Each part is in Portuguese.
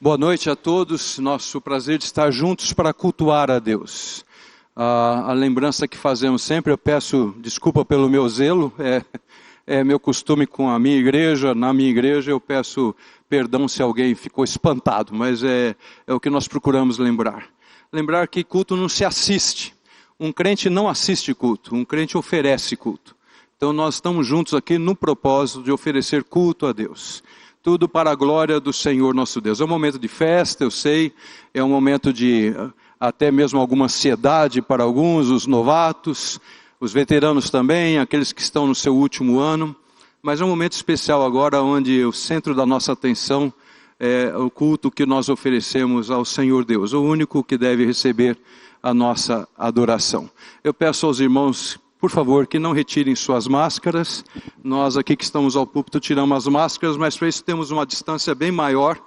Boa noite a todos, nosso prazer de estar juntos para cultuar a Deus. A lembrança que fazemos sempre, eu peço desculpa pelo meu zelo, é meu costume com a minha igreja, na minha igreja eu peço perdão se alguém ficou espantado, mas é o que nós procuramos lembrar. Lembrar que culto não se assiste, um crente não assiste culto, um crente oferece culto. Então nós estamos juntos aqui no propósito de oferecer culto a Deus. Tudo para a glória do Senhor nosso Deus. É um momento de festa, eu sei, é um momento de até mesmo alguma ansiedade para alguns, os novatos, os veteranos também, aqueles que estão no seu último ano. Mas é um momento especial agora, onde o centro da nossa atenção é o culto que nós oferecemos ao Senhor Deus, o único que deve receber a nossa adoração. Eu peço aos irmãos, por favor, que não retirem suas máscaras. Nós aqui que estamos ao púlpito tiramos as máscaras, mas para isso temos uma distância bem maior.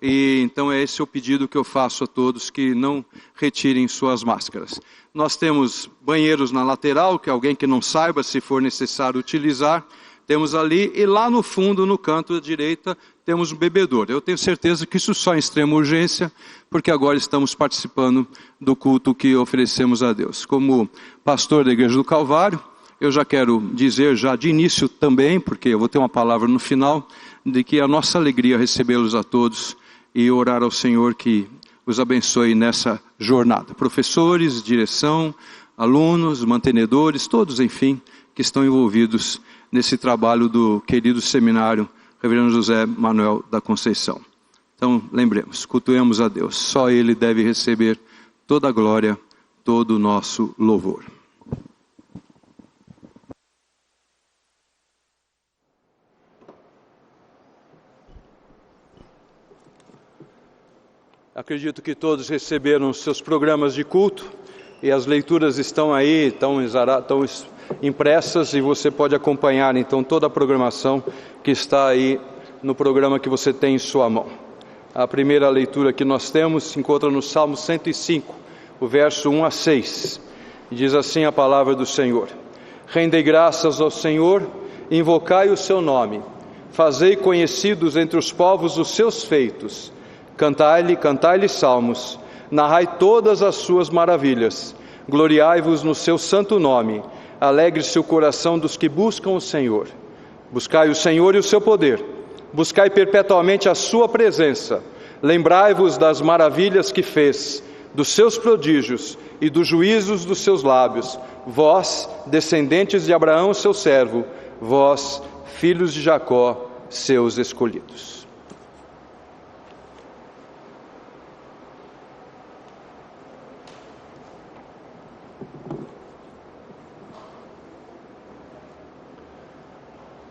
E então é esse o pedido que eu faço a todos, que não retirem suas máscaras. Nós temos banheiros na lateral, que alguém que não saiba, se for necessário utilizar, temos ali. E lá no fundo, no canto da direita, temos um bebedouro. Eu tenho certeza que isso só em extrema urgência, porque agora estamos participando do culto que oferecemos a Deus. Como pastor da Igreja do Calvário, eu já quero dizer já de início também, porque eu vou ter uma palavra no final, de que a nossa alegria é recebê-los a todos e orar ao Senhor que os abençoe nessa jornada. Professores, direção, alunos, mantenedores, todos, enfim, que estão envolvidos nesse trabalho do querido seminário Reverendo José Manuel da Conceição. Então, lembremos, cultuemos a Deus. Só Ele deve receber toda a glória, todo o nosso louvor. Acredito que todos receberam os seus programas de culto e as leituras estão aí, estão impressas e você pode acompanhar então toda a programação que está aí no programa que você tem em sua mão. A primeira leitura que nós temos se encontra no Salmo 105, o verso 1 a 6. E diz assim a palavra do Senhor: Rendei graças ao Senhor, invocai o seu nome, fazei conhecidos entre os povos os seus feitos, cantai-lhe salmos, narrai todas as suas maravilhas, gloriai-vos no seu santo nome, alegre-se o coração dos que buscam o Senhor. Buscai o Senhor e o seu poder, buscai perpetuamente a sua presença, lembrai-vos das maravilhas que fez, dos seus prodígios e dos juízos dos seus lábios, vós, descendentes de Abraão, seu servo, vós, filhos de Jacó, seus escolhidos.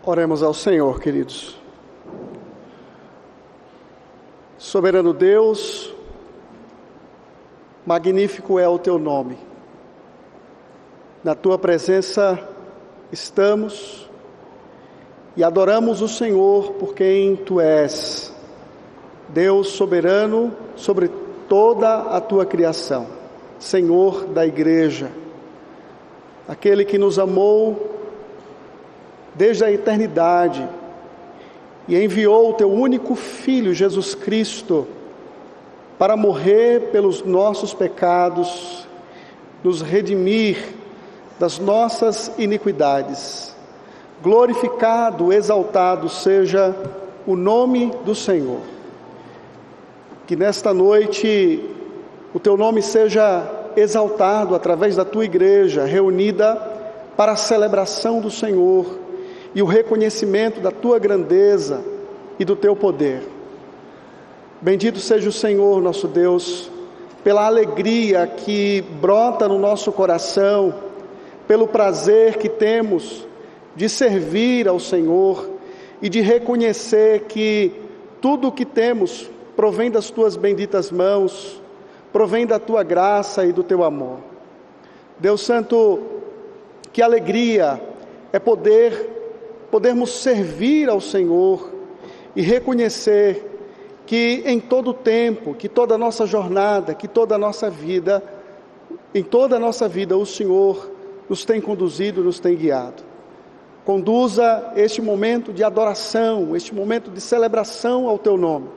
Oremos ao Senhor, queridos. Soberano Deus, magnífico é o Teu nome. Na Tua presença estamos e adoramos o Senhor por quem Tu és, Deus soberano sobre toda a Tua criação, Senhor da Igreja, aquele que nos amou desde a eternidade e enviou o Teu único Filho, Jesus Cristo, para morrer pelos nossos pecados, nos redimir das nossas iniquidades. Glorificado, exaltado seja o nome do Senhor. Que nesta noite o Teu nome seja exaltado através da Tua igreja, reunida para a celebração do Senhor e o reconhecimento da Tua grandeza e do Teu poder. Bendito seja o Senhor nosso Deus, pela alegria que brota no nosso coração, pelo prazer que temos de servir ao Senhor e de reconhecer que tudo o que temos provém das Tuas benditas mãos, provém da Tua graça e do Teu amor. Deus Santo, que alegria é podermos servir ao Senhor e reconhecer que em todo o tempo, que toda a nossa jornada, que toda a nossa vida, em toda a nossa vida o Senhor nos tem conduzido, nos tem guiado. Conduza este momento de adoração, este momento de celebração ao Teu nome,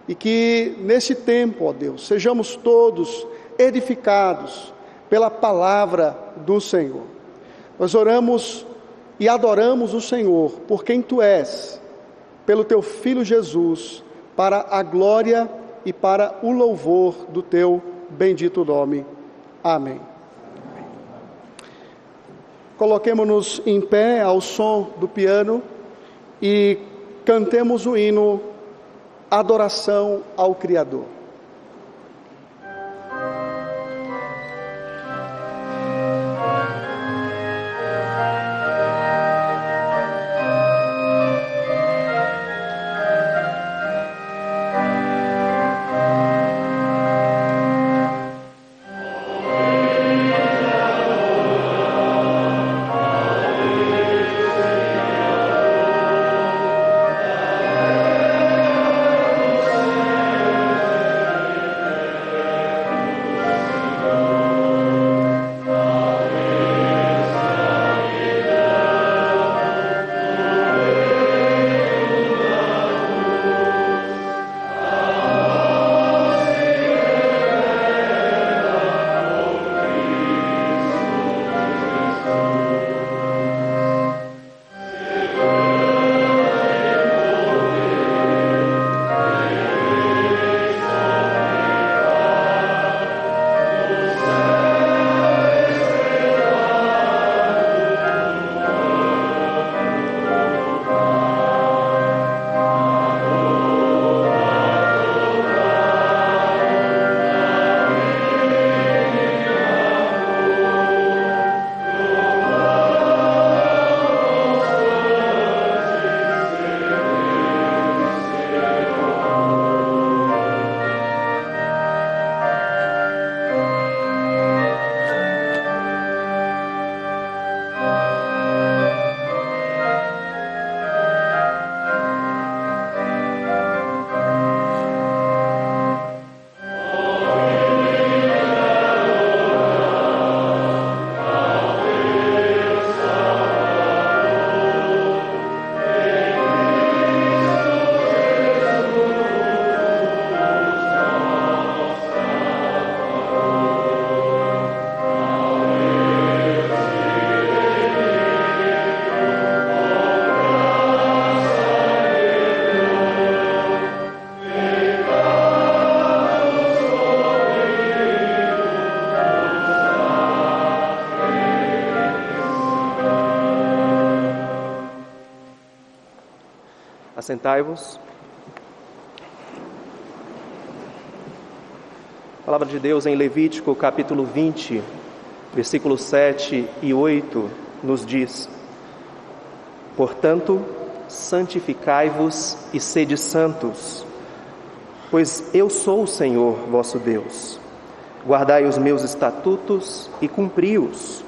e que nesse tempo, ó Deus, sejamos todos edificados pela palavra do Senhor. Nós oramos e adoramos o Senhor por quem Tu és, pelo Teu Filho Jesus, para a glória e para o louvor do Teu bendito nome. Amém. Coloquemo-nos em pé ao som do piano e cantemos o hino Adoração ao Criador. Assentai-vos. A palavra de Deus em Levítico, capítulo 20, versículos 7 e 8, nos diz: Portanto, santificai-vos e sede santos, pois eu sou o Senhor vosso Deus. Guardai os meus estatutos e cumpri-os.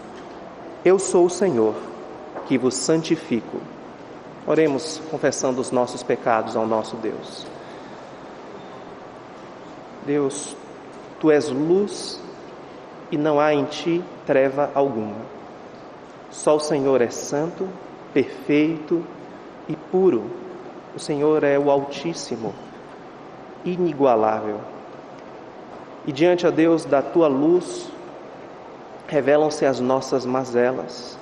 Eu sou o Senhor, que vos santifico. Oremos confessando os nossos pecados ao nosso Deus. Deus, Tu és luz e não há em Ti treva alguma. Só o Senhor é santo, perfeito e puro. O Senhor é o Altíssimo, inigualável. E diante, ó Deus, da Tua luz, revelam-se as nossas mazelas,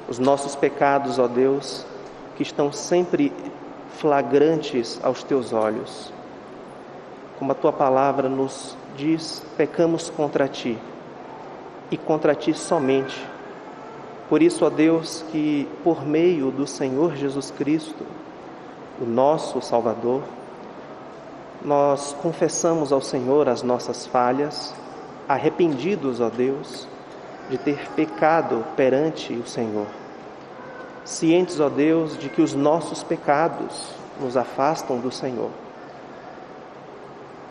os nossos pecados, ó Deus, que estão sempre flagrantes aos Teus olhos. Como a Tua palavra nos diz, pecamos contra Ti, e contra Ti somente. Por isso, ó Deus, que por meio do Senhor Jesus Cristo, o nosso Salvador, nós confessamos ao Senhor as nossas falhas, arrependidos, ó Deus, de ter pecado perante o Senhor. Cientes, ó Deus, de que os nossos pecados nos afastam do Senhor.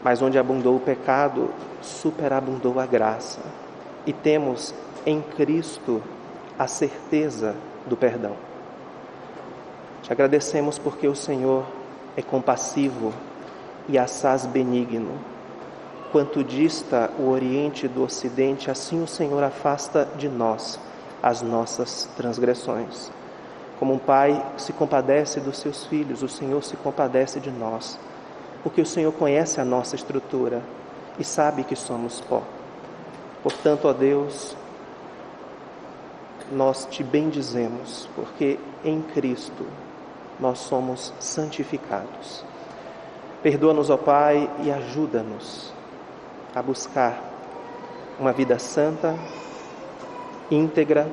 Mas onde abundou o pecado, superabundou a graça. E temos em Cristo a certeza do perdão. Te agradecemos porque o Senhor é compassivo e assaz benigno. Quanto dista o Oriente do Ocidente, assim o Senhor afasta de nós as nossas transgressões. Como um pai se compadece dos seus filhos, o Senhor se compadece de nós. porque o Senhor conhece a nossa estrutura e sabe que somos pó. Portanto, ó Deus, nós te bendizemos, porque em Cristo nós somos santificados. Perdoa-nos, ó Pai, e ajuda-nos a buscar uma vida santa, íntegra,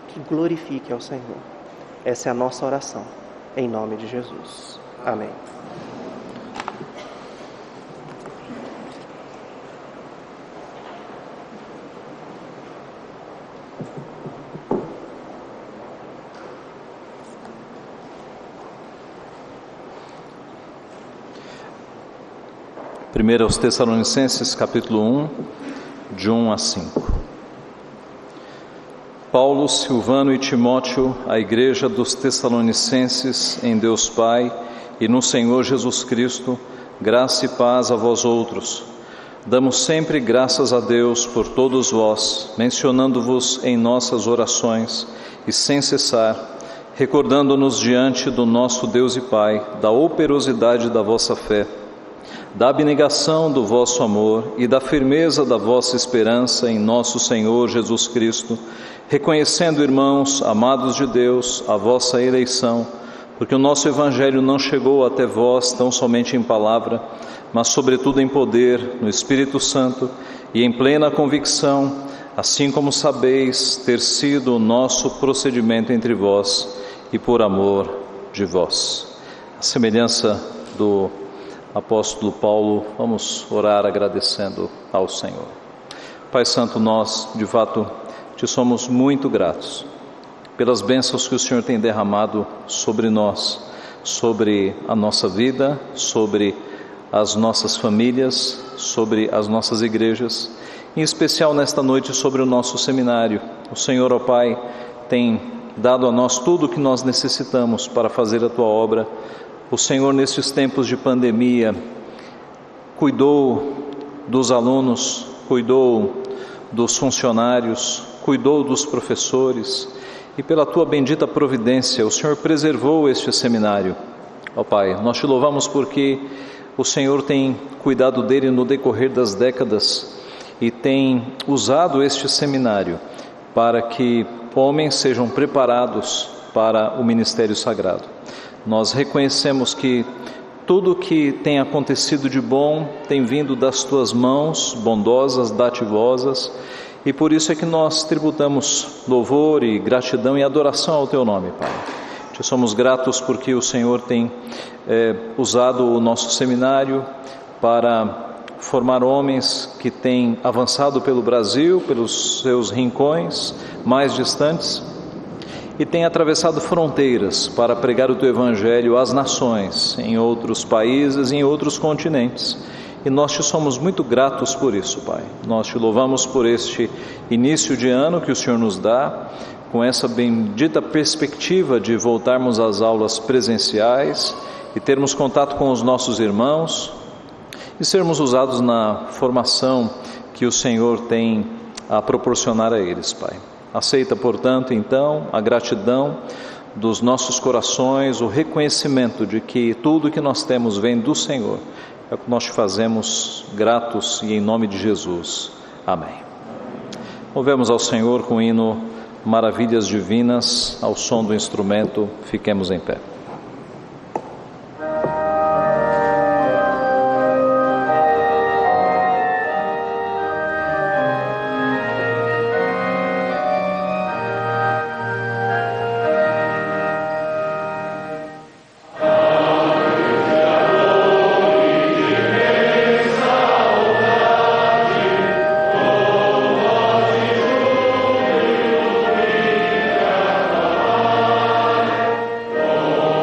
que glorifique ao Senhor. Essa é a nossa oração, em nome de Jesus. Amém. Primeiro aos Tessalonicenses, capítulo 1, de 1 a 5. Paulo, Silvano e Timóteo, à igreja dos Tessalonicenses, em Deus Pai e no Senhor Jesus Cristo, graça e paz a vós outros. Damos sempre graças a Deus por todos vós, mencionando-vos em nossas orações e sem cessar, recordando-nos diante do nosso Deus e Pai da operosidade da vossa fé, da abnegação do vosso amor e da firmeza da vossa esperança em nosso Senhor Jesus Cristo, reconhecendo, irmãos, amados de Deus, a vossa eleição, porque o nosso Evangelho não chegou até vós tão somente em palavra, mas sobretudo em poder, no Espírito Santo e em plena convicção, assim como sabeis ter sido o nosso procedimento entre vós e por amor de vós. A semelhança do apóstolo Paulo, vamos orar agradecendo ao Senhor. Pai Santo, nós, de fato, te somos muito gratos pelas bênçãos que o Senhor tem derramado sobre nós, sobre a nossa vida, sobre as nossas famílias, sobre as nossas igrejas, em especial nesta noite sobre o nosso seminário. O Senhor, ó Pai, tem dado a nós tudo o que nós necessitamos para fazer a Tua obra. O Senhor, nesses tempos de pandemia, cuidou dos alunos, cuidou dos funcionários, cuidou dos professores e pela Tua bendita providência, o Senhor preservou este seminário. Ó Pai, nós Te louvamos porque o Senhor tem cuidado dele no decorrer das décadas e tem usado este seminário para que homens sejam preparados para o ministério sagrado. Nós reconhecemos que tudo o que tem acontecido de bom tem vindo das Tuas mãos bondosas, dativosas, e por isso é que nós tributamos louvor e gratidão e adoração ao Teu nome, Pai. Te somos gratos porque o Senhor tem usado o nosso seminário para formar homens que têm avançado pelo Brasil, pelos seus rincões mais distantes, e tem atravessado fronteiras para pregar o Teu Evangelho às nações, em outros países, em outros continentes. E nós Te somos muito gratos por isso, Pai. Nós Te louvamos por este início de ano que o Senhor nos dá, com essa bendita perspectiva de voltarmos às aulas presenciais e termos contato com os nossos irmãos e sermos usados na formação que o Senhor tem a proporcionar a eles, Pai. Aceita, portanto, então, a gratidão dos nossos corações, o reconhecimento de que tudo que nós temos vem do Senhor. É o que nós te fazemos gratos e em nome de Jesus. Amém. Louvemos ao Senhor com o hino Maravilhas Divinas, ao som do instrumento, fiquemos em pé. Oh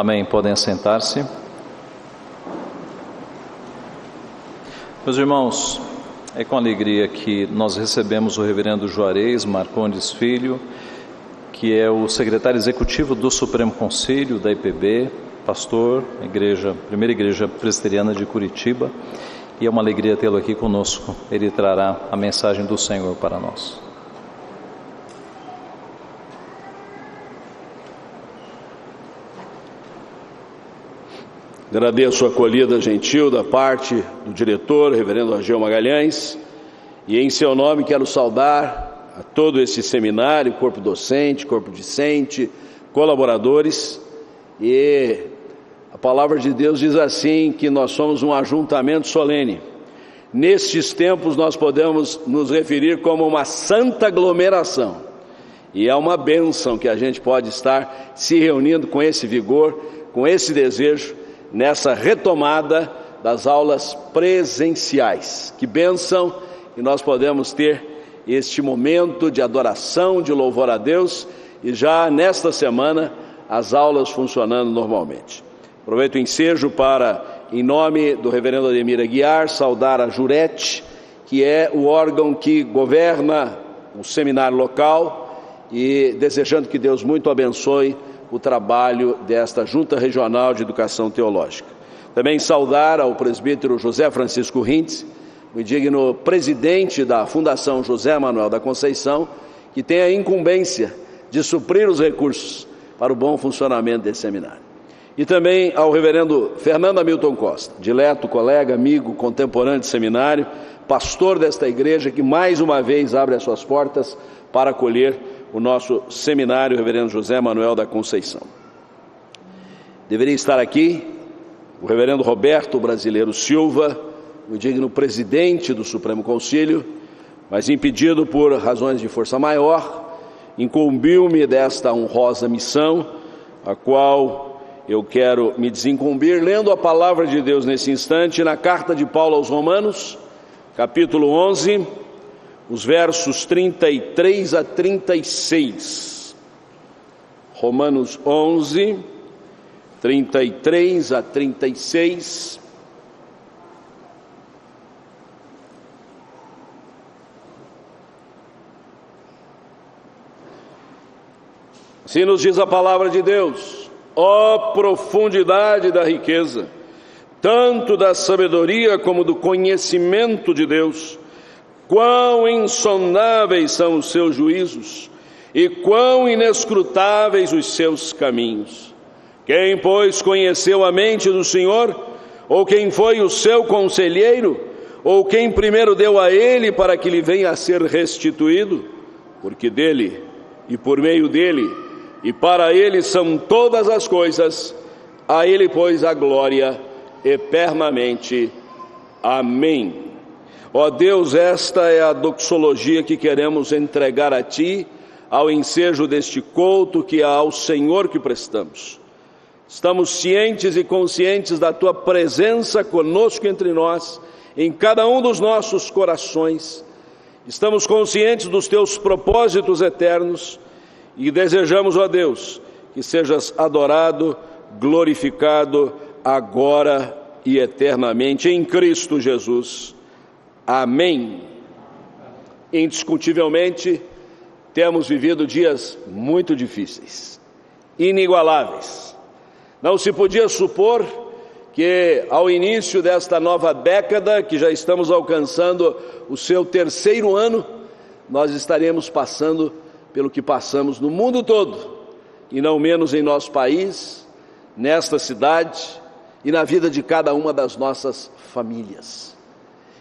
Amém. Podem assentar-se. Meus irmãos, é com alegria que nós recebemos o reverendo Juarez Marcondes Filho, que é o secretário executivo do Supremo Conselho da IPB, pastor, primeira igreja presbiteriana de Curitiba, e é uma alegria tê-lo aqui conosco. Ele trará a mensagem do Senhor para nós. Agradeço a acolhida gentil da parte do diretor, reverendo Ageu Magalhães, e em seu nome quero saudar a todo esse seminário, corpo docente, corpo discente, colaboradores, e a palavra de Deus diz assim, que nós somos um ajuntamento solene. Nestes tempos nós podemos nos referir como uma santa aglomeração, e é uma bênção que a gente pode estar se reunindo com esse vigor, com esse desejo, nessa retomada das aulas presenciais. Que bênção que nós podemos ter este momento de adoração, de louvor a Deus, e já nesta semana as aulas funcionando normalmente. Aproveito o ensejo para, em nome do reverendo Ademir Aguiar, saudar a Jurete, que é o órgão que governa o seminário local, e desejando que Deus muito abençoe o trabalho desta Junta Regional de Educação Teológica. Também saudar ao presbítero José Francisco Rintz, o digno presidente da Fundação José Manuel da Conceição, que tem a incumbência de suprir os recursos para o bom funcionamento desse seminário. E também ao reverendo Fernando Hamilton Costa, dileto colega, amigo, contemporâneo de seminário, pastor desta igreja, que mais uma vez abre as suas portas para acolher o nosso seminário, reverendo José Manuel da Conceição. Deveria estar aqui o reverendo Roberto Brasileiro Silva, o digno presidente do Supremo Conselho, mas impedido por razões de força maior, incumbiu-me desta honrosa missão, a qual eu quero me desincumbir, lendo a palavra de Deus nesse instante, na carta de Paulo aos Romanos, capítulo 11, os versos 33 a 36. Romanos 11, 33 a 36. Assim nos diz a palavra de Deus: ó profundidade da riqueza, tanto da sabedoria como do conhecimento de Deus! Quão insondáveis são os seus juízos, e quão inescrutáveis os seus caminhos! Quem, pois, conheceu a mente do Senhor? Ou quem foi o seu conselheiro? Ou quem primeiro deu a ele para que lhe venha a ser restituído? Porque dele, e por meio dele, e para ele são todas as coisas, a ele, pois, a glória eternamente. Amém. Ó Deus, esta é a doxologia que queremos entregar a Ti, ao ensejo deste culto que é ao Senhor que prestamos. Estamos cientes e conscientes da Tua presença conosco entre nós, em cada um dos nossos corações. Estamos conscientes dos Teus propósitos eternos e desejamos, ó Deus, que sejas adorado, glorificado, agora e eternamente, em Cristo Jesus. Amém. Indiscutivelmente, temos vivido dias muito difíceis, inigualáveis. Não se podia supor que ao início desta nova década, que já estamos alcançando o seu terceiro ano, nós estaremos passando pelo que passamos no mundo todo, e não menos em nosso país, nesta cidade e na vida de cada uma das nossas famílias.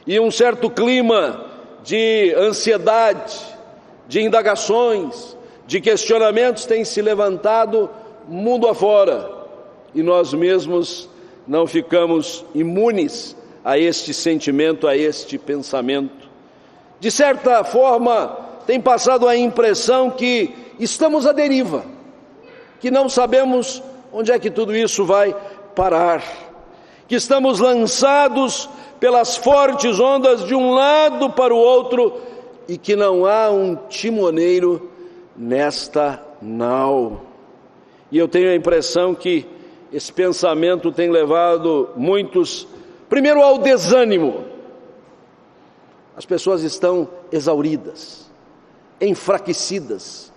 E um certo clima de ansiedade, de indagações, de questionamentos tem se levantado mundo afora, e nós mesmos não ficamos imunes a este sentimento, a este pensamento. De certa forma, tem passado a impressão que estamos à deriva, que não sabemos onde é que tudo isso vai parar, que estamos lançados pelas fortes ondas de um lado para o outro e que não há um timoneiro nesta nau. E eu tenho a impressão que esse pensamento tem levado muitos, primeiro, ao desânimo. As pessoas estão exauridas, enfraquecidas,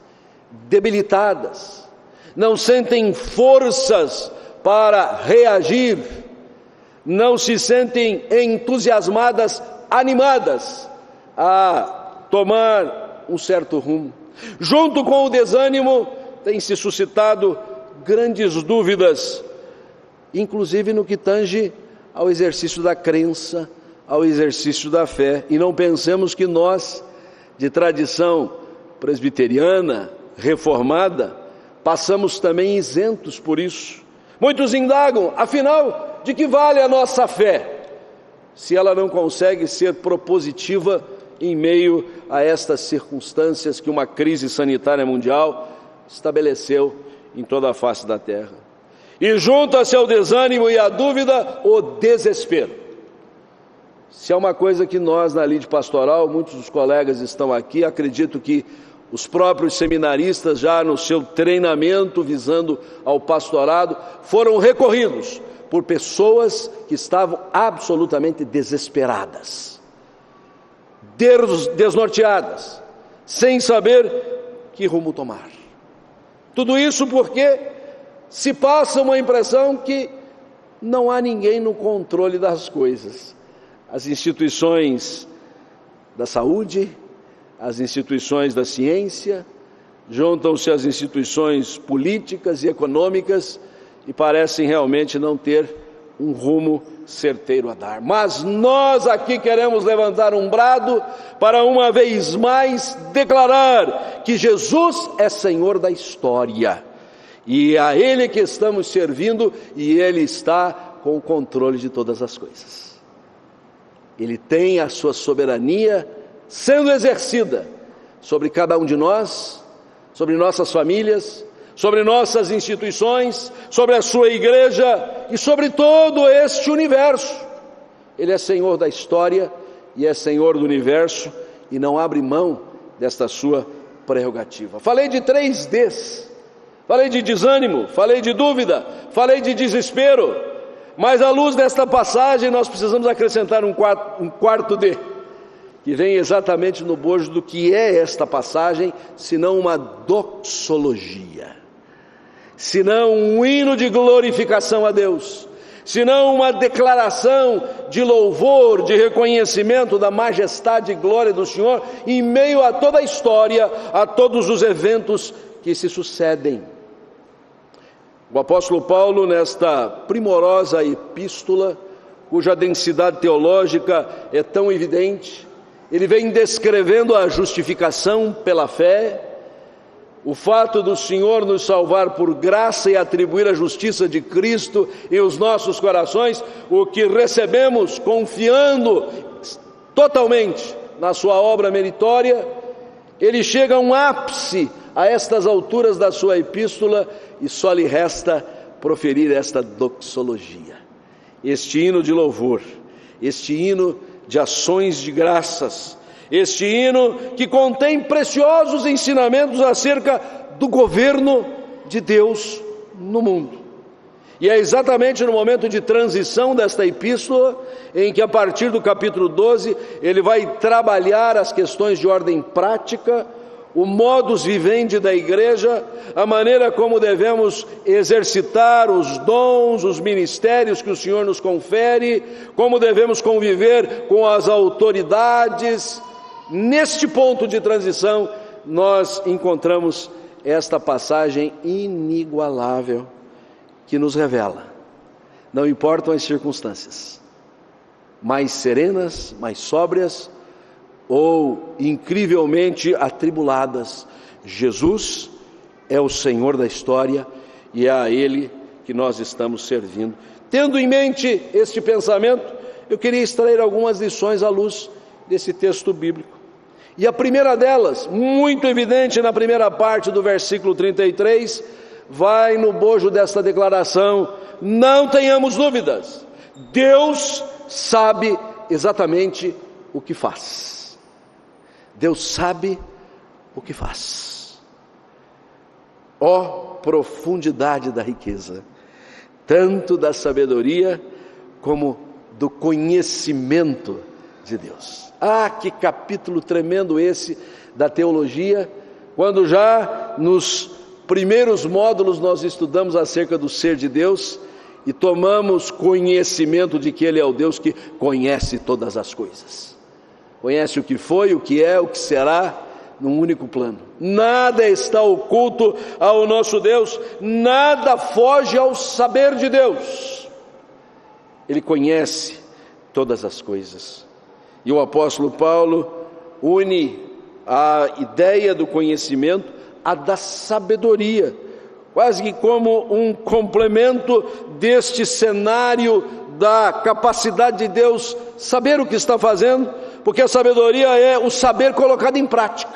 debilitadas, não sentem forças para reagir, não se sentem entusiasmadas, animadas a tomar um certo rumo. Junto com o desânimo, tem se suscitado grandes dúvidas, inclusive no que tange ao exercício da crença, ao exercício da fé. E não pensemos que nós, de tradição presbiteriana, reformada, passamos também isentos por isso. Muitos indagam, afinal, de que vale a nossa fé, se ela não consegue ser propositiva em meio a estas circunstâncias que uma crise sanitária mundial estabeleceu em toda a face da terra. E junta-se ao desânimo e à dúvida, o desespero. Se há uma coisa que nós na lide pastoral, muitos dos colegas estão aqui, acredito que os próprios seminaristas já no seu treinamento visando ao pastorado, foram recorridos por pessoas que estavam absolutamente desesperadas, desnorteadas, sem saber que rumo tomar. Tudo isso porque se passa uma impressão que não há ninguém no controle das coisas. As instituições da saúde, as instituições da ciência, juntam-se às instituições políticas e econômicas e parecem realmente não ter um rumo certeiro a dar. Mas nós aqui queremos levantar um brado para uma vez mais declarar que Jesus é Senhor da história e a Ele que estamos servindo e Ele está com o controle de todas as coisas. Ele tem a sua soberania sendo exercida sobre cada um de nós, sobre nossas famílias, sobre nossas instituições, sobre a sua igreja e sobre todo este universo. Ele é Senhor da história e é Senhor do universo e não abre mão desta sua prerrogativa. Falei de 3 Ds, falei de desânimo, falei de dúvida, falei de desespero, mas à luz desta passagem nós precisamos acrescentar um quarto D, que vem exatamente no bojo do que é esta passagem, senão uma doxologia, senão um hino de glorificação a Deus, senão uma declaração de louvor, de reconhecimento da majestade e glória do Senhor, em meio a toda a história, a todos os eventos que se sucedem. O apóstolo Paulo, nesta primorosa epístola, cuja densidade teológica é tão evidente, ele vem descrevendo a justificação pela fé, o fato do Senhor nos salvar por graça e atribuir a justiça de Cristo em os nossos corações, o que recebemos confiando totalmente na sua obra meritória. Ele chega a um ápice a estas alturas da sua epístola e só lhe resta proferir esta doxologia, este hino de louvor, este hino de ações de graças, este hino que contém preciosos ensinamentos acerca do governo de Deus no mundo. E é exatamente no momento de transição desta epístola, em que a partir do capítulo 12, ele vai trabalhar as questões de ordem prática, o modus vivendi da igreja, a maneira como devemos exercitar os dons, os ministérios que o Senhor nos confere, como devemos conviver com as autoridades. Neste ponto de transição, nós encontramos esta passagem inigualável que nos revela, não importam as circunstâncias, mais serenas, mais sóbrias, ou incrivelmente atribuladas, Jesus é o Senhor da história e é a Ele que nós estamos servindo. Tendo em mente este pensamento, eu queria extrair algumas lições à luz desse texto bíblico. E a primeira delas, muito evidente na primeira parte do versículo 33, vai no bojo desta declaração: não tenhamos dúvidas, Deus sabe exatamente o que faz. Deus sabe o que faz. Ó profundidade da riqueza! tanto da sabedoria como do conhecimento de Deus. Ah, que capítulo tremendo esse da teologia, quando já nos primeiros módulos nós estudamos acerca do ser de Deus e tomamos conhecimento de que Ele é o Deus que conhece todas as coisas. Conhece o que foi, o que é, o que será, num único plano. Nada está oculto ao nosso Deus, nada foge ao saber de Deus. Ele conhece todas as coisas. E o apóstolo Paulo une a ideia do conhecimento à da sabedoria, quase que como um complemento deste cenário da capacidade de Deus saber o que está fazendo, porque a sabedoria é o saber colocado em prática.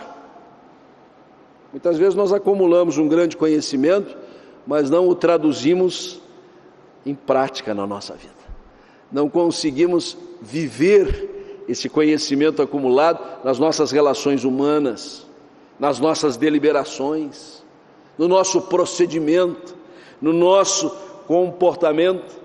Muitas vezes nós acumulamos um grande conhecimento, mas não o traduzimos em prática na nossa vida. Não conseguimos viver esse conhecimento acumulado nas nossas relações humanas, nas nossas deliberações, no nosso procedimento, no nosso comportamento.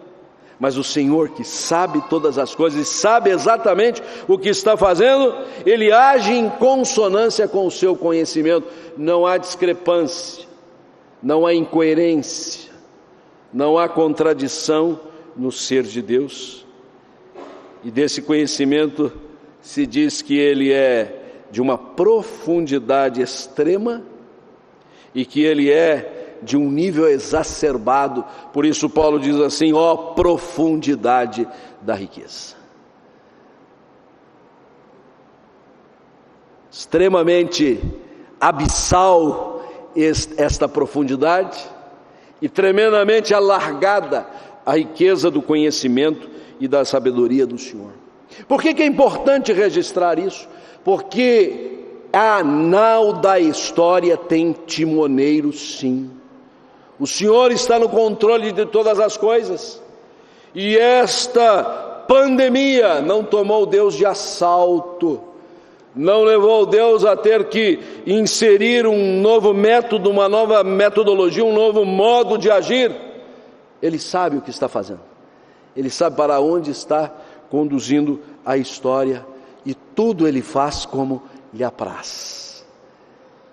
Mas o Senhor, que sabe todas as coisas e sabe exatamente o que está fazendo, Ele age em consonância com o seu conhecimento. Não há discrepância, não há incoerência, não há contradição no ser de Deus. E desse conhecimento se diz que ele é de uma profundidade extrema e que ele é de um nível exacerbado. Por isso Paulo diz assim: ó profundidade da riqueza. Extremamente abissal esta profundidade e tremendamente alargada a riqueza do conhecimento e da sabedoria do Senhor. Por que é importante registrar isso? Porque a nau da história tem timoneiro, sim. O Senhor está no controle de todas as coisas. E esta pandemia não tomou Deus de assalto, não levou Deus a ter que inserir um novo método, uma nova metodologia, um novo modo de agir. Ele sabe o que está fazendo. Ele sabe para onde está conduzindo a história e tudo Ele faz como lhe apraz.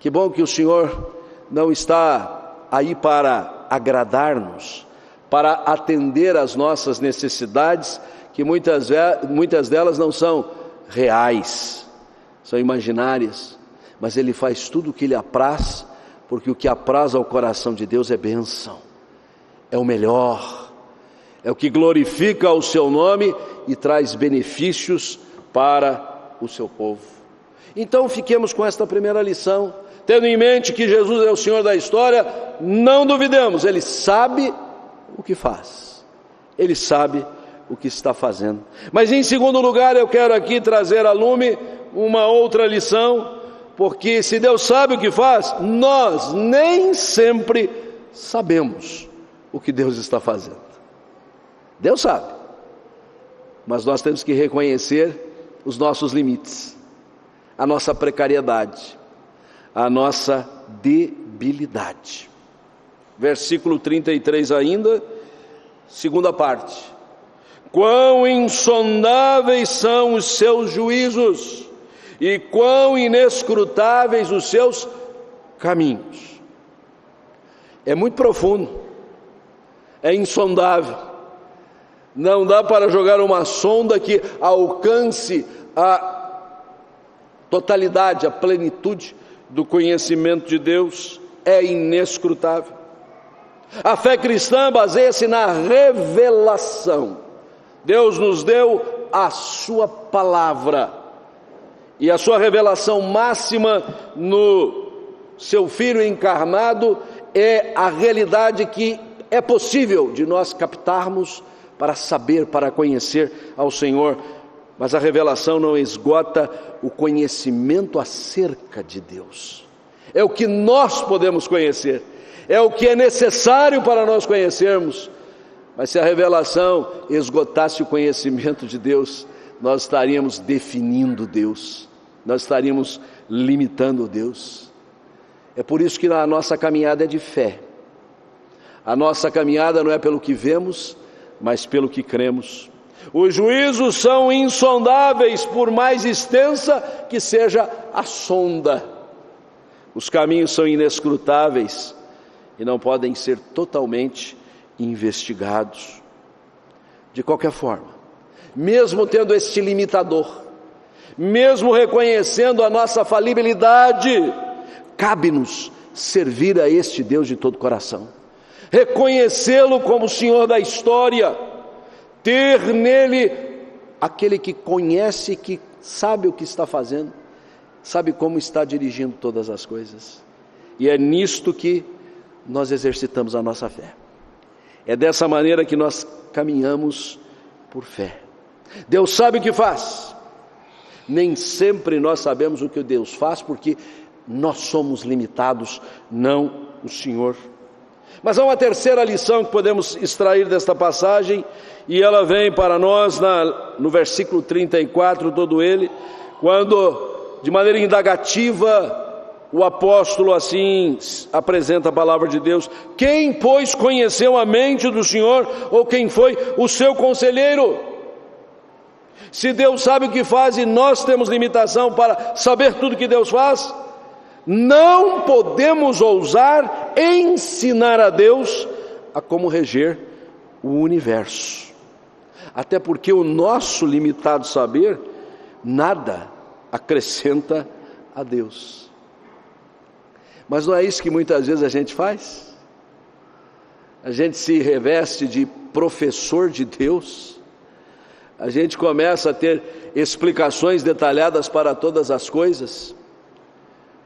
Que bom que o Senhor não está aí para agradar-nos, para atender às nossas necessidades, que muitas delas não são reais, são imaginárias, mas Ele faz tudo o que lhe apraz, porque o que apraz ao coração de Deus é bênção, é o melhor, é o que glorifica o seu nome e traz benefícios para o seu povo. Então fiquemos com esta primeira lição, tendo em mente que Jesus é o Senhor da história. Não duvidemos, Ele sabe o que faz, Ele sabe o que está fazendo. Mas em segundo lugar, eu quero aqui trazer a lume uma outra lição, porque se Deus sabe o que faz, nós nem sempre sabemos o que Deus está fazendo. Deus sabe, mas nós temos que reconhecer os nossos limites, a nossa precariedade, a nossa debilidade. Versículo 33 ainda, segunda parte: quão insondáveis são os seus juízos e quão inescrutáveis os seus caminhos. É muito profundo, é insondável. Não dá para jogar uma sonda que alcance a totalidade, a plenitude do conhecimento de Deus. É inescrutável. A fé cristã baseia-se na revelação. Deus nos deu a sua palavra, e a sua revelação máxima no seu Filho encarnado é a realidade que é possível de nós captarmos para saber, para conhecer ao Senhor. Mas a revelação não esgota o conhecimento acerca de Deus. É o que nós podemos conhecer, é o que é necessário para nós conhecermos. Mas se a revelação esgotasse o conhecimento de Deus, nós estaríamos definindo Deus, nós estaríamos limitando Deus. É por isso que a nossa caminhada é de fé. A nossa caminhada não é pelo que vemos, mas pelo que cremos. Os juízos são insondáveis, por mais extensa que seja a sonda. Os caminhos são inescrutáveis e não podem ser totalmente investigados. De qualquer forma, mesmo tendo este limitador, mesmo reconhecendo a nossa falibilidade, cabe-nos servir a este Deus de todo o coração, reconhecê-lo como Senhor da história, ter nele aquele que conhece, que sabe o que está fazendo, sabe como está dirigindo todas as coisas. E é nisto que nós exercitamos a nossa fé. É dessa maneira que nós caminhamos por fé. Deus sabe o que faz. Nem sempre nós sabemos o que Deus faz, porque nós somos limitados, não o Senhor. Mas há uma terceira lição que podemos extrair desta passagem, e ela vem para nós no versículo 34, todo ele, quando, de maneira indagativa, o apóstolo assim apresenta a palavra de Deus. Quem, pois, conheceu a mente do Senhor, ou quem foi o seu conselheiro? Se Deus sabe o que faz e nós temos limitação para saber tudo que Deus faz, não podemos ousar ensinar a Deus a como reger o universo. Até porque o nosso limitado saber nada acrescenta a Deus. Mas não é isso que muitas vezes a gente faz? A gente se reveste de professor de Deus, a gente começa a ter explicações detalhadas para todas as coisas,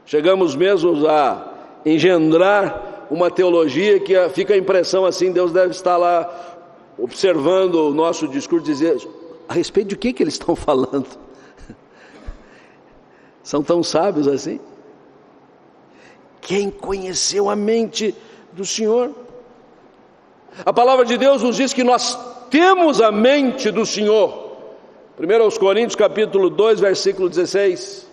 chegamos mesmo a engendrar uma teologia que fica a impressão assim, Deus deve estar lá observando o nosso discurso, dizer a respeito de que eles estão falando. São tão sábios assim? Quem conheceu a mente do Senhor? A palavra de Deus nos diz que nós temos a mente do Senhor. 1 Coríntios capítulo 2, versículo 16.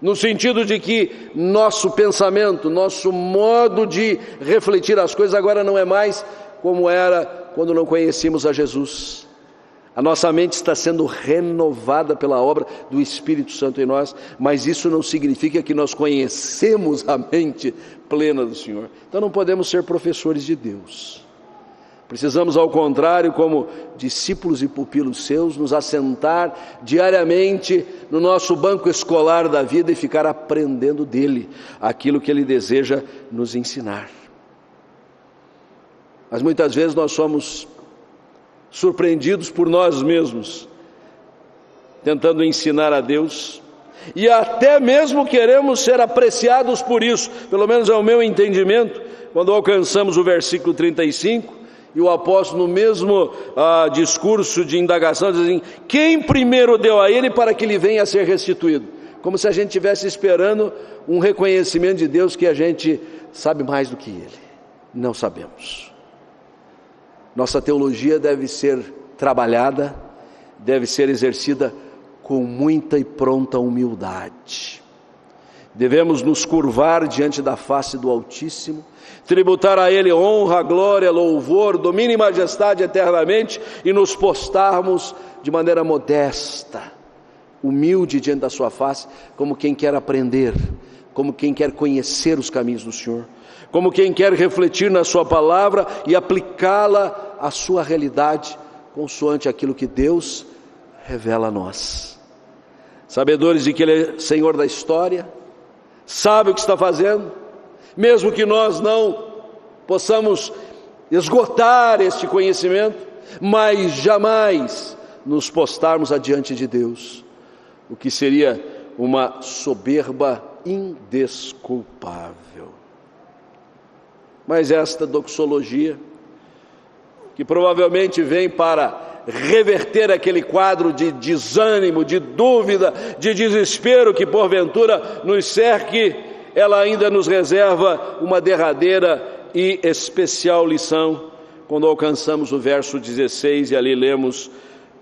No sentido de que nosso pensamento, nosso modo de refletir as coisas agora não é mais como era quando não conhecíamos a Jesus. A nossa mente está sendo renovada pela obra do Espírito Santo em nós, mas isso não significa que nós conhecemos a mente plena do Senhor. Então não podemos ser professores de Deus. Precisamos, ao contrário, como discípulos e pupilos seus, nos assentar diariamente no nosso banco escolar da vida e ficar aprendendo dele aquilo que ele deseja nos ensinar. Mas muitas vezes nós somos surpreendidos por nós mesmos, tentando ensinar a Deus, e até mesmo queremos ser apreciados por isso. Pelo menos é o meu entendimento, quando alcançamos o versículo 35, e o apóstolo no mesmo discurso de indagação diz assim: quem primeiro deu a ele para que lhe venha a ser restituído? Como se a gente estivesse esperando um reconhecimento de Deus que a gente sabe mais do que ele. Não sabemos. Nossa teologia deve ser trabalhada, deve ser exercida com muita e pronta humildade. Devemos nos curvar diante da face do Altíssimo, tributar a Ele honra, glória, louvor, domínio e majestade eternamente, e nos postarmos de maneira modesta, humilde diante da sua face, como quem quer aprender, como quem quer conhecer os caminhos do Senhor, como quem quer refletir na sua palavra e aplicá-la à sua realidade, consoante aquilo que Deus revela a nós. Sabedores de que Ele é Senhor da história, sabe o que está fazendo, mesmo que nós não possamos esgotar este conhecimento, mas jamais nos postarmos adiante de Deus, o que seria uma soberba indesculpável. Mas esta doxologia, que provavelmente vem para reverter aquele quadro de desânimo, de dúvida, de desespero que porventura nos cerque, ela ainda nos reserva uma derradeira e especial lição, quando alcançamos o verso 16 e ali lemos: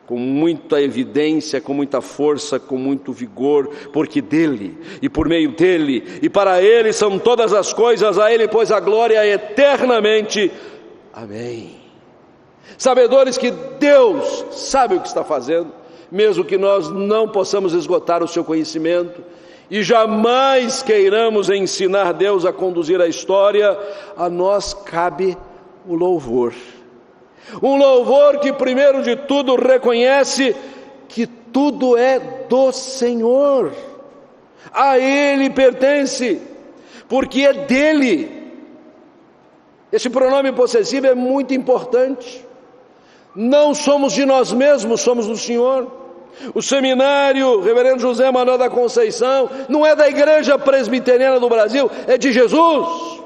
com muita evidência, com muita força, com muito vigor, porque dele, e por meio dele, e para ele são todas as coisas, a ele pois a glória eternamente. Amém. Sabedores que Deus sabe o que está fazendo, mesmo que nós não possamos esgotar o seu conhecimento, e jamais queiramos ensinar Deus a conduzir a história, a nós cabe o louvor. Um louvor que, primeiro de tudo, reconhece que tudo é do Senhor, a Ele pertence, porque é dele. Esse pronome possessivo é muito importante. Não somos de nós mesmos, somos do Senhor. O seminário Reverendo José Manuel da Conceição não é da Igreja Presbiteriana do Brasil, é de Jesus.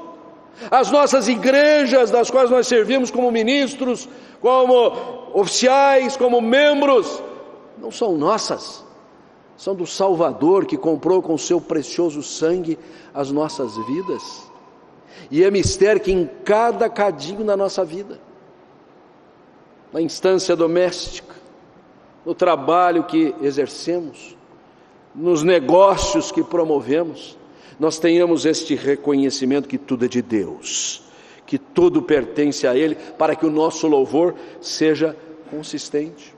As nossas igrejas, das quais nós servimos como ministros, como oficiais, como membros, não são nossas, são do Salvador, que comprou com seu precioso sangue as nossas vidas. E é mistério que em cada cadinho da nossa vida, na instância doméstica, no trabalho que exercemos, nos negócios que promovemos, nós tenhamos este reconhecimento que tudo é de Deus, que tudo pertence a Ele, para que o nosso louvor seja consistente.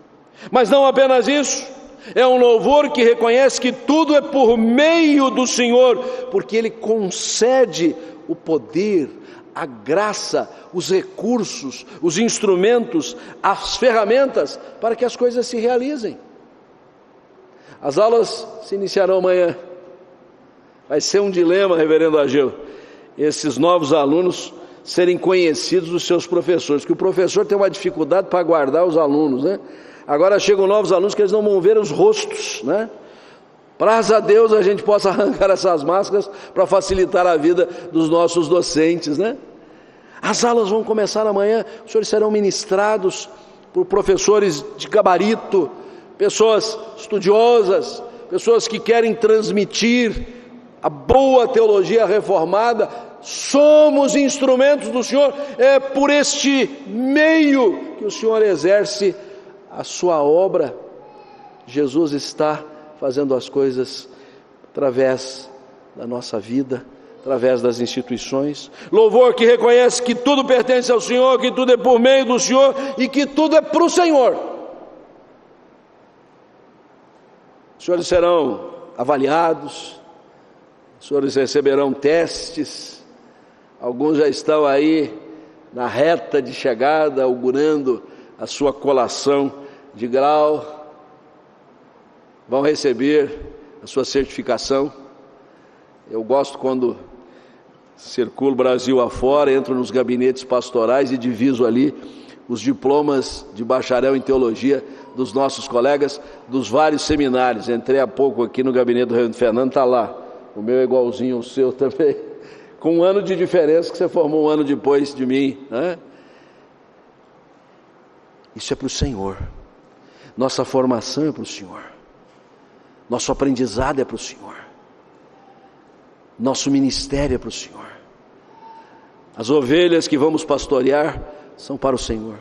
Mas não apenas isso, é um louvor que reconhece que tudo é por meio do Senhor, porque Ele concede o poder, a graça, os recursos, os instrumentos, as ferramentas para que as coisas se realizem. As aulas se iniciarão amanhã. Vai ser um dilema, Reverendo Ageu, esses novos alunos serem conhecidos dos seus professores, que o professor tem uma dificuldade para guardar os alunos, né? Agora chegam novos alunos que eles não vão ver os rostos, né? Graças a Deus a gente possa arrancar essas máscaras para facilitar a vida dos nossos docentes, né? As aulas vão começar amanhã, os senhores serão ministrados por professores de gabarito, pessoas estudiosas, pessoas que querem transmitir a boa teologia reformada. Somos instrumentos do Senhor, é por este meio que o Senhor exerce a sua obra. Jesus está fazendo as coisas através da nossa vida, através das instituições. Louvor que reconhece que tudo pertence ao Senhor, que tudo é por meio do Senhor e que tudo é para o Senhor. Os senhores serão avaliados, os senhores receberão testes, alguns já estão aí na reta de chegada, augurando a sua colação de grau, vão receber a sua certificação. Eu gosto quando circulo o Brasil afora, entro nos gabinetes pastorais e diviso ali os diplomas de bacharel em teologia dos nossos colegas dos vários seminários. Entrei há pouco aqui no gabinete do Reverendo Fernando, está lá, o meu é igualzinho ao seu também, com um ano de diferença, que você formou um ano depois de mim, né? Isso é para o Senhor, nossa formação é para o Senhor, nosso aprendizado é para o Senhor, nosso ministério é para o Senhor, as ovelhas que vamos pastorear são para o Senhor,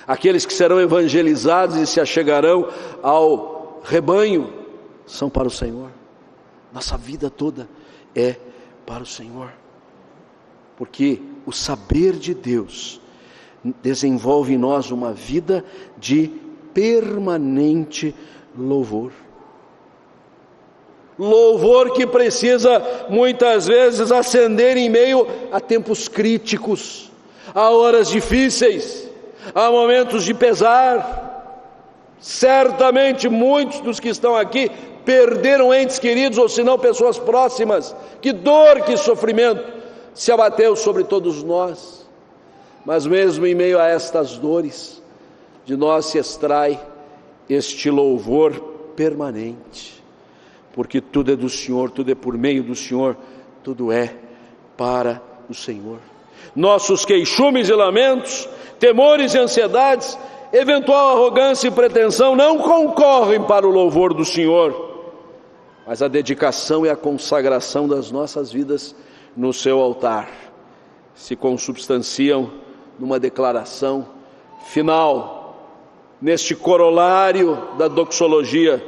aqueles que serão evangelizados e se achegarão ao rebanho são para o Senhor. Nossa vida toda é para o Senhor, porque o saber de Deus desenvolve em nós uma vida de permanente louvor. Louvor que precisa muitas vezes acender em meio a tempos críticos, a horas difíceis, há momentos de pesar. Certamente muitos dos que estão aqui perderam entes queridos, ou se não pessoas próximas. Que dor, que sofrimento se abateu sobre todos nós. Mas mesmo em meio a estas dores, de nós se extrai este louvor permanente, porque tudo é do Senhor, tudo é por meio do Senhor, tudo é para o Senhor. Nossos queixumes e lamentos, temores e ansiedades, eventual arrogância e pretensão não concorrem para o louvor do Senhor, mas a dedicação e a consagração das nossas vidas no seu altar se consubstanciam numa declaração final: neste corolário da doxologia,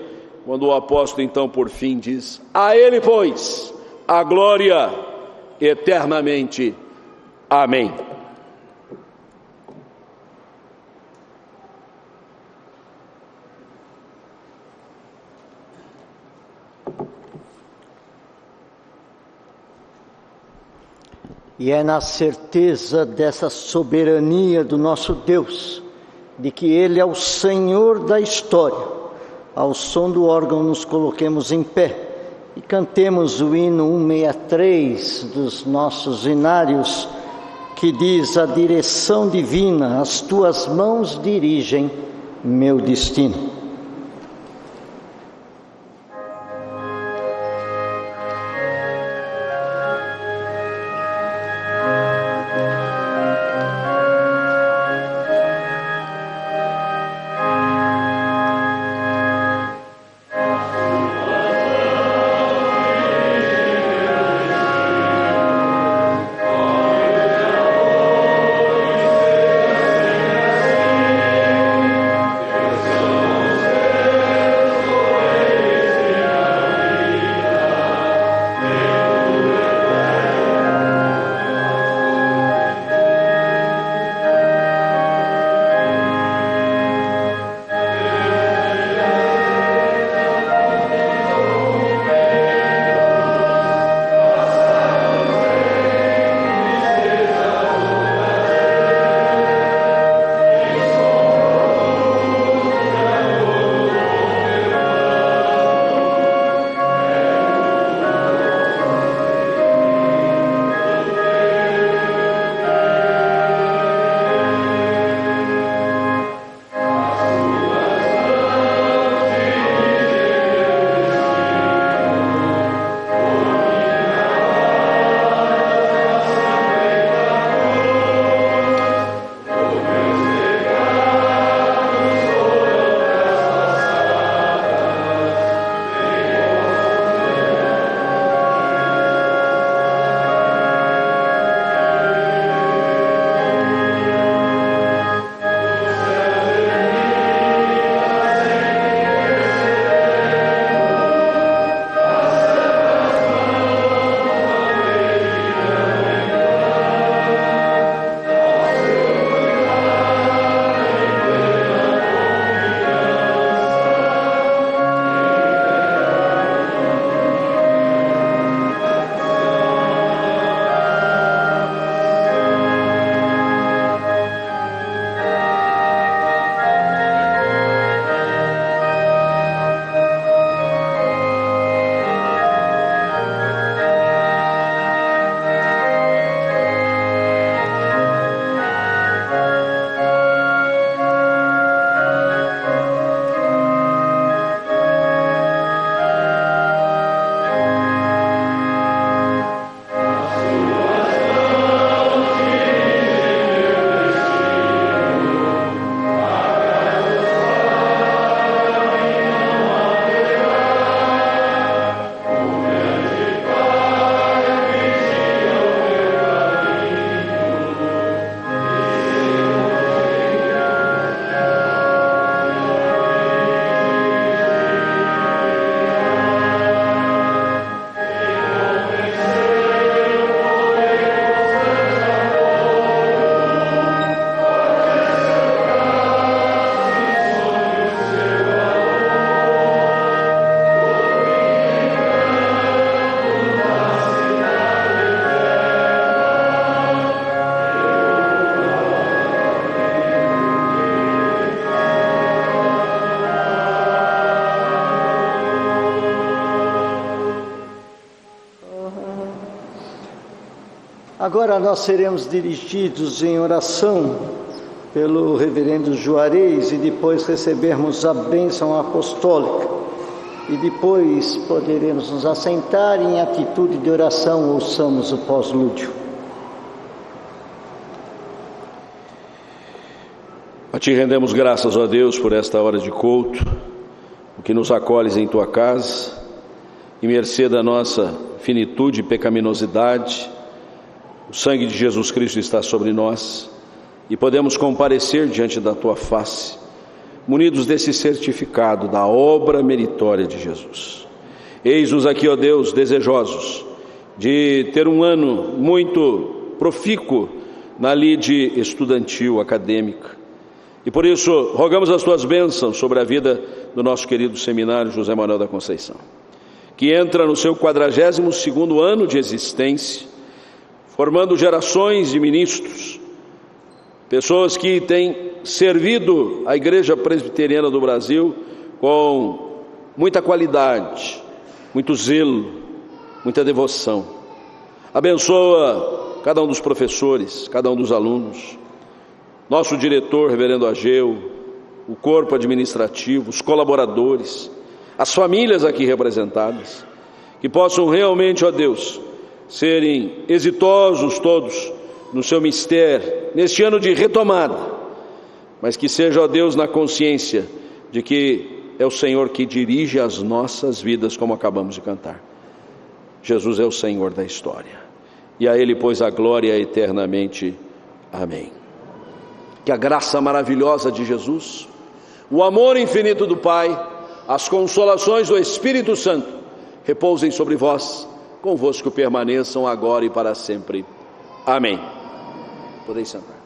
quando o apóstolo então por fim diz: a ele, pois, a glória eternamente. Amém. E é na certeza dessa soberania do nosso Deus, de que Ele é o Senhor da história. Ao som do órgão nos coloquemos em pé e cantemos o hino 163 dos nossos hinários, que diz: a direção divina, as tuas mãos dirigem meu destino. Agora nós seremos dirigidos em oração pelo reverendo Juarez e depois recebermos a bênção apostólica. E depois poderemos nos assentar e em atitude de oração ouçamos o pós-lúdio. A Ti rendemos graças, ó Deus, por esta hora de culto, o que nos acolhes em Tua casa, e mercê da nossa finitude e pecaminosidade, o sangue de Jesus Cristo está sobre nós, e podemos comparecer diante da Tua face, munidos desse certificado da obra meritória de Jesus. Eis-nos aqui, ó Deus, desejosos de ter um ano muito profícuo na lide estudantil, acadêmica. E por isso, rogamos as tuas bênçãos sobre a vida do nosso querido seminário José Manuel da Conceição, que entra no seu 42º ano de existência, formando gerações de ministros, pessoas que têm servido a Igreja Presbiteriana do Brasil com muita qualidade, muito zelo, muita devoção. Abençoa cada um dos professores, cada um dos alunos, nosso diretor, reverendo Ageu, o corpo administrativo, os colaboradores, as famílias aqui representadas, que possam realmente, ó Deus, serem exitosos todos no seu mistério, neste ano de retomada, mas que seja, ó Deus, na consciência de que é o Senhor que dirige as nossas vidas, como acabamos de cantar. Jesus é o Senhor da história, e a Ele, pois, a glória eternamente. Amém. Que a graça maravilhosa de Jesus, o amor infinito do Pai, as consolações do Espírito Santo repousem sobre vós, convosco permaneçam agora e para sempre. Amém. Podeis sentar.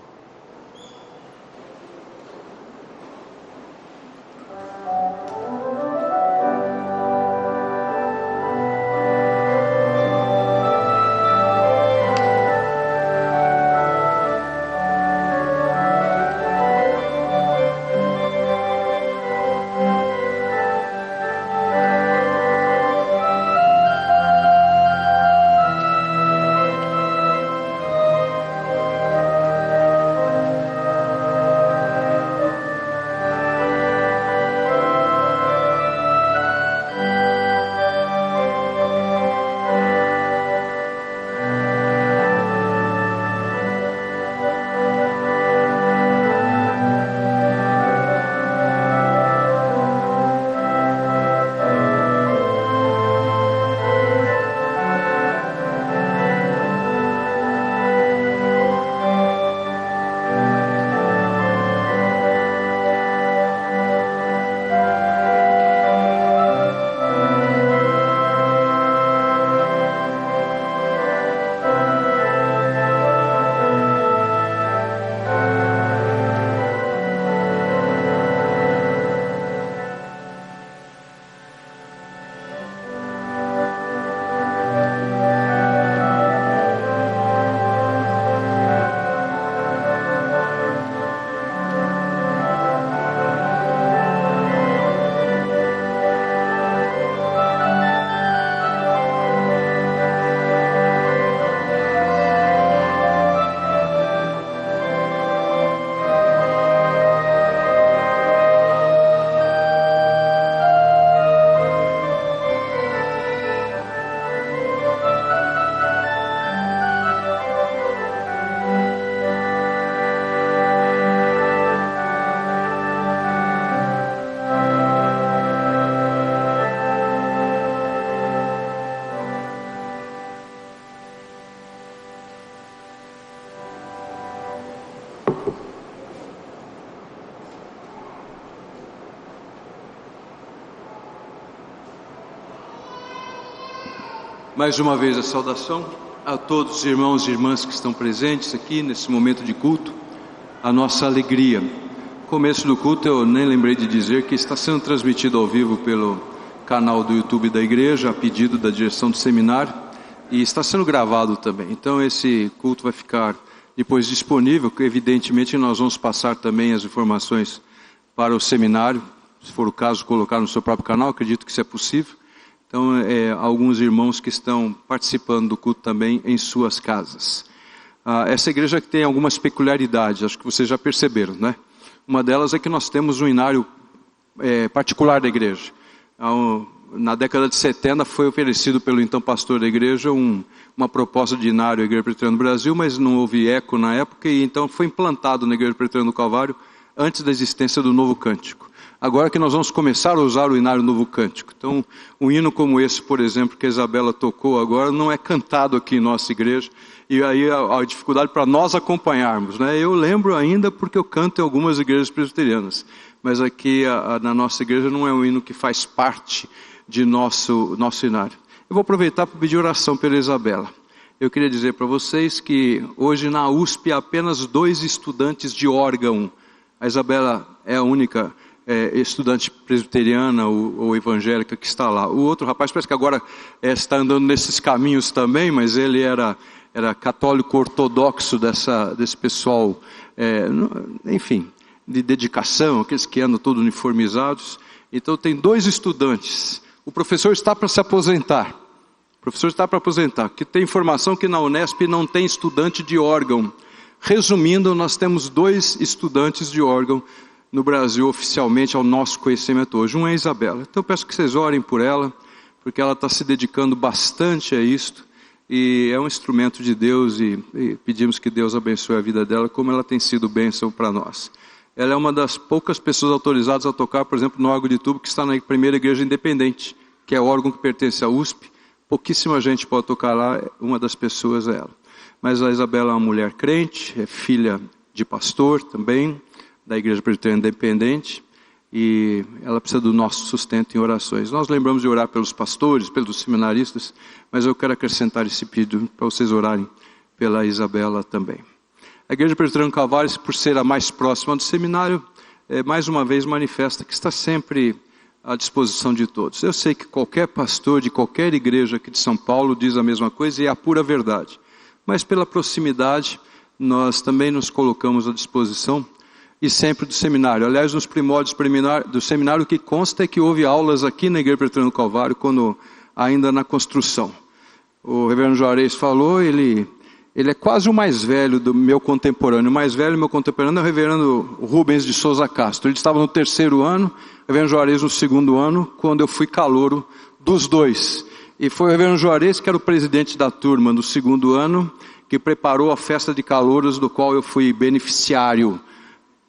Mais uma vez a saudação a todos os irmãos e irmãs que estão presentes aqui nesse momento de culto, a nossa alegria. Começo do culto eu nem lembrei de dizer que está sendo transmitido ao vivo pelo canal do YouTube da igreja, a pedido da direção do seminário, e está sendo gravado também. Então esse culto vai ficar depois disponível, que evidentemente nós vamos passar também as informações para o seminário, se for o caso colocar no seu próprio canal, acredito que isso é possível. Então, alguns irmãos que estão participando do culto também em suas casas. Essa igreja tem algumas peculiaridades, acho que vocês já perceberam, né? Uma delas é que nós temos um inário particular da igreja. Na década de 70 foi oferecido pelo então pastor da igreja uma proposta de inário à Igreja Presbiteriana do Brasil, mas não houve eco na época, e então foi implantado na Igreja Presbiteriana do Calvário antes da existência do Novo Cântico. Agora que nós vamos começar a usar o inário Novo Cântico. Então, um hino como esse, por exemplo, que a Isabela tocou agora, não é cantado aqui em nossa igreja, e aí a dificuldade para nós acompanharmos, né? Eu lembro ainda porque eu canto em algumas igrejas presbiterianas, mas aqui na nossa igreja não é um hino que faz parte de nosso cenário. Eu vou aproveitar para pedir oração pela Isabela. Eu queria dizer para vocês que hoje na USP há apenas 2 estudantes de órgão. A Isabela é a única estudante presbiteriana ou evangélica que está lá. O outro rapaz parece que agora está andando nesses caminhos também, mas ele era católico ortodoxo desse pessoal, enfim, de dedicação, aqueles que andam todos uniformizados. Então tem 2 estudantes. O professor está para se aposentar. Que tem informação que na Unesp não tem estudante de órgão. Resumindo, nós temos 2 estudantes de órgão no Brasil oficialmente ao nosso conhecimento hoje. Um é a Isabela. Então eu peço que vocês orem por ela, porque ela está se dedicando bastante a isto. E é um instrumento de Deus e pedimos que Deus abençoe a vida dela como ela tem sido bênção para nós. Ela é uma das poucas pessoas autorizadas a tocar, por exemplo, no órgão de tubo que está na primeira igreja independente, que é o órgão que pertence à USP. Pouquíssima gente pode tocar lá, uma das pessoas é ela. Mas a Isabela é uma mulher crente, é filha de pastor também, da Igreja Presbiteriana Independente, e ela precisa do nosso sustento em orações. Nós lembramos de orar pelos pastores, pelos seminaristas, mas eu quero acrescentar esse pedido para vocês orarem pela Isabela também. A Igreja Presbiteriana do Calvário, por ser a mais próxima do seminário, mais uma vez manifesta que está sempre à disposição de todos. Eu sei que qualquer pastor de qualquer igreja aqui de São Paulo diz a mesma coisa e é a pura verdade. Mas pela proximidade, nós também nos colocamos à disposição e sempre do seminário. Aliás, nos primórdios do seminário, o que consta é que houve aulas aqui na Igreja Presbiteriana do Calvário, quando ainda na construção. O reverendo Juarez falou, ele é quase o mais velho do meu contemporâneo. O mais velho do meu contemporâneo é o reverendo Rubens de Souza Castro. Ele estava no 3º ano, o reverendo Juarez no 2º ano, quando eu fui calouro dos 2. E foi o reverendo Juarez, que era o presidente da turma do 2º ano, que preparou a festa de calouros, do qual eu fui beneficiário,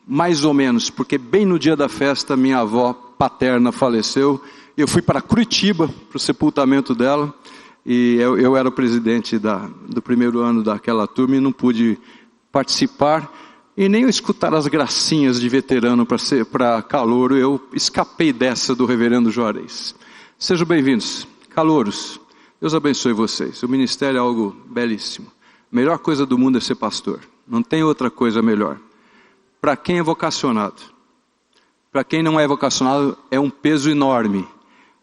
mais ou menos, porque bem no dia da festa minha avó paterna faleceu. Eu fui para Curitiba, para o sepultamento dela, e eu era o presidente do 1º ano daquela turma e não pude participar e nem escutar as gracinhas de veterano para calouro. Eu escapei dessa do reverendo Juarez. Sejam bem-vindos, calouros. Deus abençoe vocês. O ministério é algo belíssimo. A melhor coisa do mundo é ser pastor. Não tem outra coisa melhor. Para quem é vocacionado. Para quem não é vocacionado, é um peso enorme.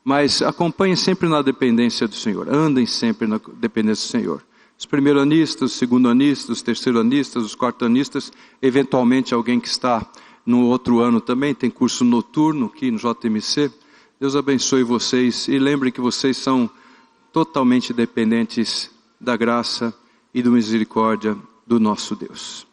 Mas acompanhem sempre na dependência do Senhor. Andem sempre na dependência do Senhor. Os 1º-anistas, os 2º-anistas, os 3º-anistas, os 4º-anistas, eventualmente alguém que está no outro ano também, tem curso noturno aqui no JMC. Deus abençoe vocês e lembre que vocês são totalmente dependentes da graça e da misericórdia do nosso Deus.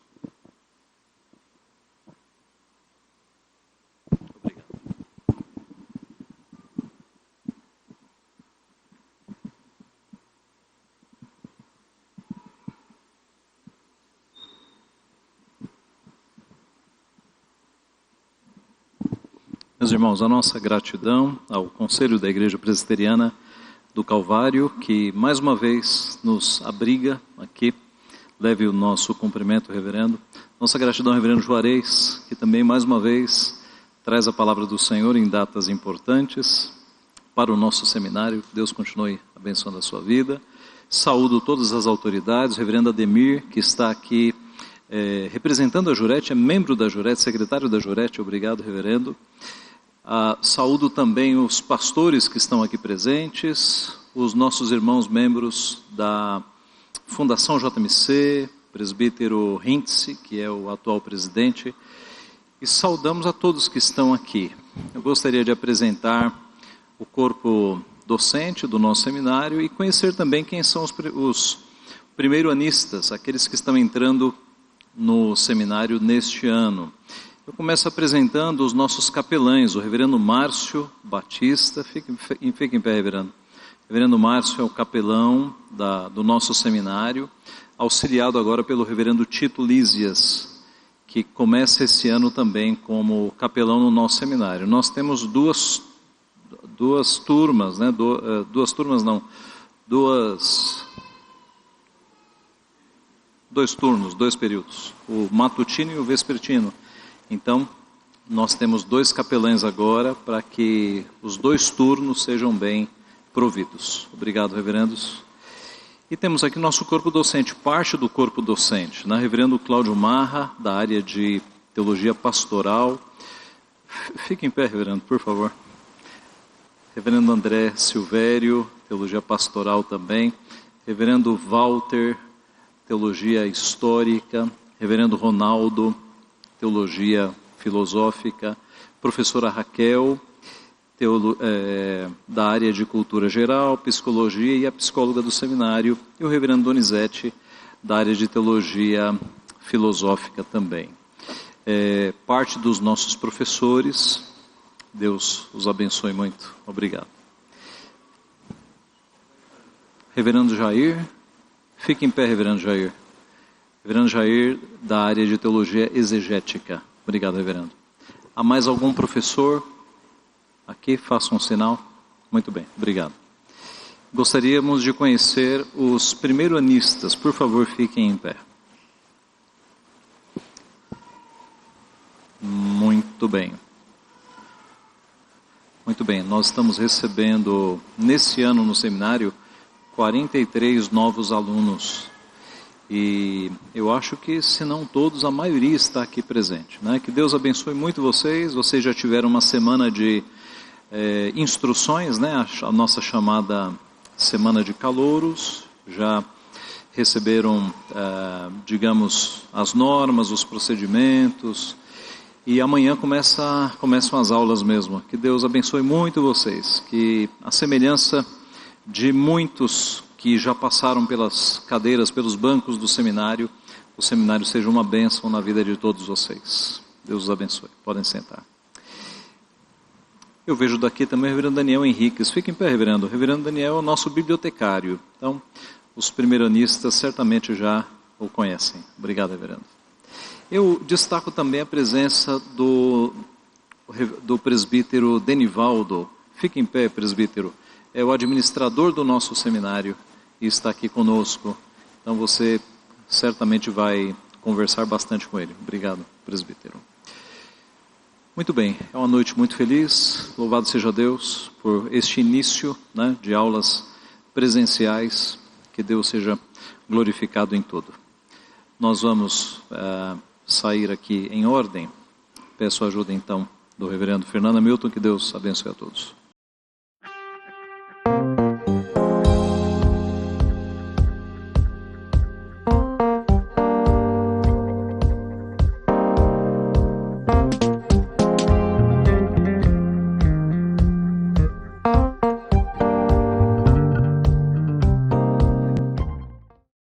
Meus irmãos, a nossa gratidão ao Conselho da Igreja Presbiteriana do Calvário, que mais uma vez nos abriga aqui. Leve o nosso cumprimento, reverendo. Nossa gratidão ao reverendo Juarez, que também mais uma vez traz a palavra do Senhor em datas importantes para o nosso seminário. Deus continue abençoando a sua vida. Saúdo todas as autoridades, o reverendo Ademir, que está aqui representando a Jurete, é membro da Jurete, secretário da Jurete. Obrigado, reverendo. Saúdo também os pastores que estão aqui presentes, os nossos irmãos membros da Fundação JMC, presbítero Hintze, que é o atual presidente, e saudamos a todos que estão aqui. Eu gostaria de apresentar o corpo docente do nosso seminário e conhecer também quem são os primeiro-anistas, aqueles que estão entrando no seminário neste ano. Eu começo apresentando os nossos capelães, o reverendo Márcio Batista. Fique em pé, reverendo. O reverendo Márcio é o capelão do nosso seminário, auxiliado agora pelo reverendo Tito Lísias, que começa esse ano também como capelão no nosso seminário. Nós temos duas turmas, né? Dois turnos, 2 períodos, o matutino e o vespertino. Então, nós temos 2 capelães agora para que os 2 turnos sejam bem providos. Obrigado, reverendos. E temos aqui nosso corpo docente, parte do corpo docente, né? Reverendo Cláudio Marra, da área de Teologia Pastoral. Fique em pé, reverendo, por favor. Reverendo André Silvério, Teologia Pastoral também. Reverendo Walter, Teologia Histórica. Reverendo Ronaldo, Teologia Filosófica. Professora Raquel, da área de Cultura Geral, Psicologia e a psicóloga do seminário. E o reverendo Donizete, da área de Teologia Filosófica também. Parte dos nossos professores, Deus os abençoe muito. Obrigado. Reverendo Jair, fique em pé, reverendo Jair. Reverendo Jair, da área de Teologia Exegética. Obrigado, reverendo. Há mais algum professor? Aqui, faça um sinal. Muito bem, obrigado. Gostaríamos de conhecer os primeiro-anistas. Por favor, fiquem em pé. Muito bem. Muito bem, nós estamos recebendo, nesse ano no seminário, 43 novos alunos. E eu acho que, se não todos, a maioria está aqui presente, né? Que Deus abençoe muito vocês. Vocês já tiveram uma semana de instruções, né? A nossa chamada Semana de Calouros. Já receberam, digamos, as normas, os procedimentos. E amanhã começam as aulas mesmo. Que Deus abençoe muito vocês. Que a semelhança de muitos que já passaram pelas cadeiras, pelos bancos do seminário, o seminário seja uma bênção na vida de todos vocês. Deus os abençoe. Podem sentar. Eu vejo daqui também o reverendo Daniel Henriques. Fique em pé, reverendo. O reverendo Daniel é o nosso bibliotecário. Então, os primeiranistas certamente já o conhecem. Obrigado, reverendo. Eu destaco também a presença do presbítero Denivaldo. Fique em pé, presbítero. É o administrador do nosso seminário e está aqui conosco. Então você certamente vai conversar bastante com ele. Obrigado, presbítero. Muito bem, é uma noite muito feliz. Louvado seja Deus por este início, né, de aulas presenciais. Que Deus seja glorificado em tudo. Nós vamos sair aqui em ordem. Peço a ajuda então do reverendo Fernando Hamilton. Que Deus abençoe a todos.